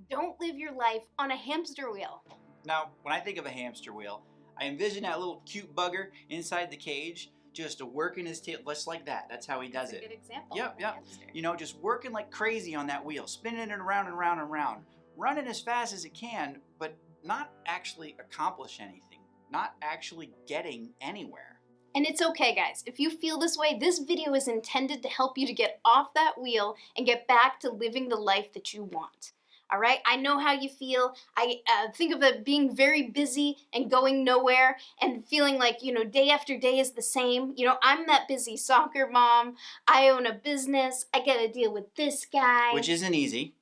Don't live your life on a hamster wheel. Now, when I think of a hamster wheel, I envision that little cute bugger inside the cage just working his tail just like that. That's how he does That's it. a good example Yep, of a yep. hamster. You know, just working like crazy on that wheel, spinning it around and around and around, running as fast as it can, but not actually accomplish anything, not actually getting anywhere. And it's okay, guys. If you feel this way, this video is intended to help you to get off that wheel and get back to living the life that you want. All right, I know how you feel. I think of it being very busy and going nowhere and feeling like, day after day is the same. I'm that busy soccer mom. I own a business. I got to deal with this guy. Which isn't easy.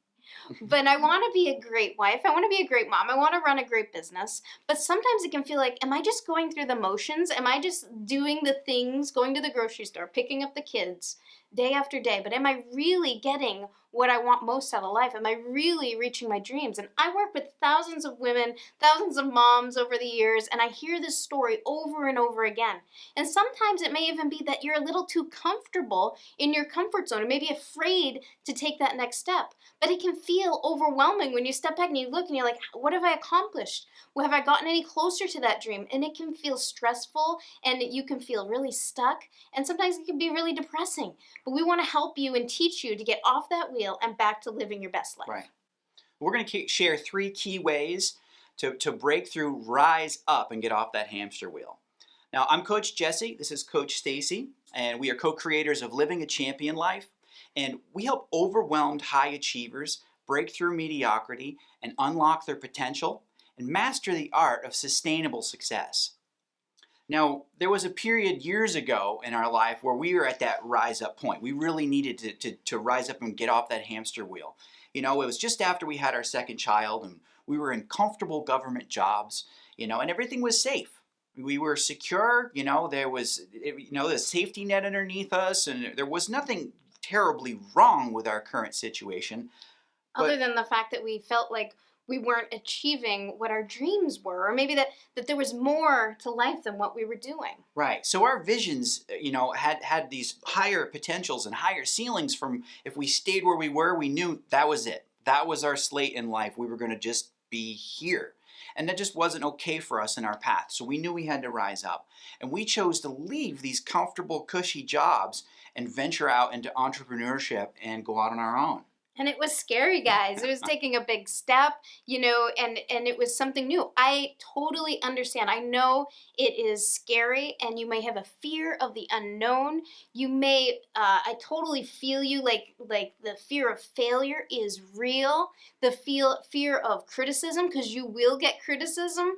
But I want to be a great wife. I want to be a great mom. I want to run a great business. But sometimes it can feel like, am I just going through the motions? Am I just doing the things, going to the grocery store, picking up the kids day after day? But am I really getting what I want most out of life? Am I really reaching my dreams? And I work with thousands of women, thousands of moms over the years, and I hear this story over and over again. And sometimes it may even be that you're a little too comfortable in your comfort zone and maybe afraid to take that next step. But it can feel overwhelming when you step back and you look and you're like, what have I accomplished? Well, have I gotten any closer to that dream? And it can feel stressful and you can feel really stuck. And sometimes it can be really depressing. But we want to help you and teach you to get off that wheel and back to living your best life. Right. We're going to share 3 key ways to break through, rise up, and get off that hamster wheel. Now, I'm Coach Jesse. This is Coach Stacy, and we are co-creators of Living a Champion Life. And we help overwhelmed high achievers break through mediocrity and unlock their potential and master the art of sustainable success. Now, there was a period years ago in our life where we were at that rise up point. We really needed to rise up and get off that hamster wheel. You know, it was just after we had our second child and we were in comfortable government jobs, and everything was safe. We were secure, there was, the safety net underneath us, and there was nothing terribly wrong with our current situation. Other than the fact that we felt like we weren't achieving what our dreams were, or maybe that there was more to life than what we were doing. Right. So our visions, had these higher potentials and higher ceilings from if we stayed where we were, we knew that was it. That was our slate in life. We were going to just be here. And that just wasn't okay for us in our path. So we knew we had to rise up. And we chose to leave these comfortable, cushy jobs and venture out into entrepreneurship and go out on our own. And it was scary, guys. It was taking a big step, and it was something new. I totally understand. I know it is scary, and you may have a fear of the unknown. You may, I totally feel you, like the fear of failure is real. The fear of criticism, because you will get criticism.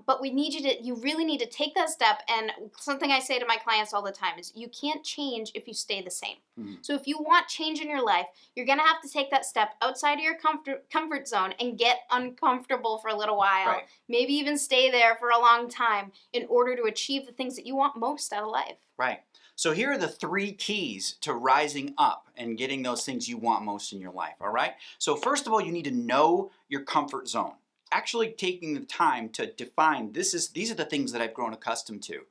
But you really need to take that step. And something I say to my clients all the time is you can't change if you stay the same. Mm-hmm. So if you want change in your life, you're going to have to take that step outside of your comfort zone and get uncomfortable for a little while. Right. Maybe even stay there for a long time in order to achieve the things that you want most out of life. Right. So here are the 3 keys to rising up and getting those things you want most in your life, all right? So first of all, you need to know your comfort zone. Actually taking the time to define, these are the things that I've grown accustomed to.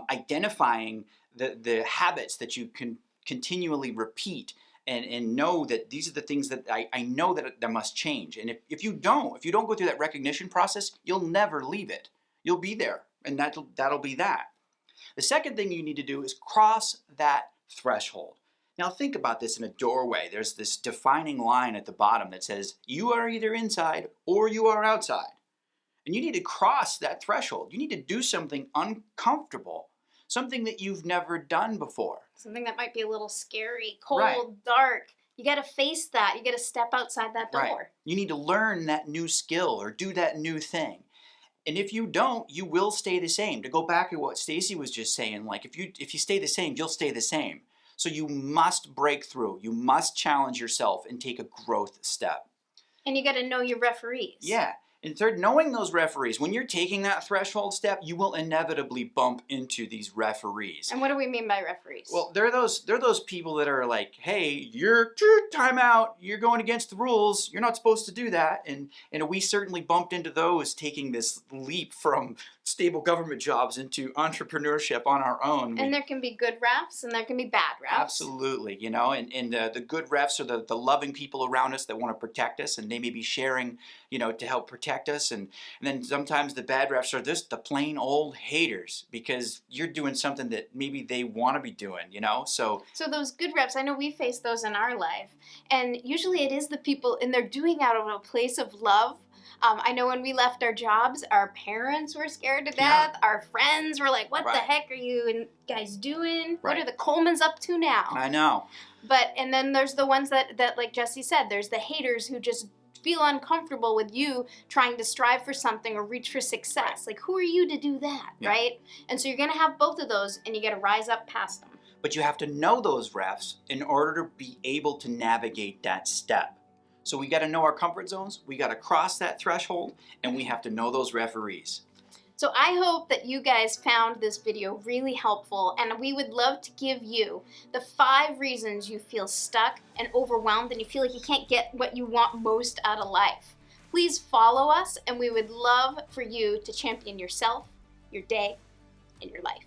Identifying the habits that you can continually repeat and know that these are the things that I know that must change. And if you don't go through that recognition process, you'll never leave it. You'll be there, and that'll be that. The second thing you need to do is cross that threshold. Now think about this in a doorway. There's this defining line at the bottom that says you are either inside or you are outside. And you need to cross that threshold. You need to do something uncomfortable, something that you've never done before. Something that might be a little scary, cold, Right. dark. You got to face that. You got to step outside that door. Right. You need to learn that new skill or do that new thing. And if you don't, you will stay the same. To go back to what Stacy was just saying, like if you stay the same, you'll stay the same. So you must break through. You must challenge yourself and take a growth step. And you got to know your referees. Yeah. And third, knowing those referees. When you're taking that threshold step, you will inevitably bump into these referees. And what do we mean by referees? Well, they're those people that are like, hey, you're timeout. You're going against the rules. You're not supposed to do that. And we certainly bumped into those taking this leap from stable government jobs into entrepreneurship on our own. And there can be good refs and there can be bad refs. Absolutely, you know, and the good refs are the loving people around us that want to protect us, and they may be sharing, you know, to help protect us. And then sometimes the bad refs are just the plain old haters because you're doing something that maybe they want to be doing, you know. So those good refs, I know we face those in our life, and usually it is the people, and they're doing out of a place of love. I know when we left our jobs, our parents were scared to death. Yeah. Our friends were like, what Right. the heck are you guys doing? Right. What are the Colemans up to now? I know. And then there's the ones that like Jesse said, there's the haters who just feel uncomfortable with you trying to strive for something or reach for success. Like, who are you to do that, Yeah. right? And so you're going to have both of those, and you got to rise up past them. But you have to know those refs in order to be able to navigate that step. So we got to know our comfort zones, we got to cross that threshold, and we have to know those referees. So I hope that you guys found this video really helpful, and we would love to give you the 5 reasons you feel stuck and overwhelmed and you feel like you can't get what you want most out of life. Please follow us, and we would love for you to champion yourself, your day, and your life.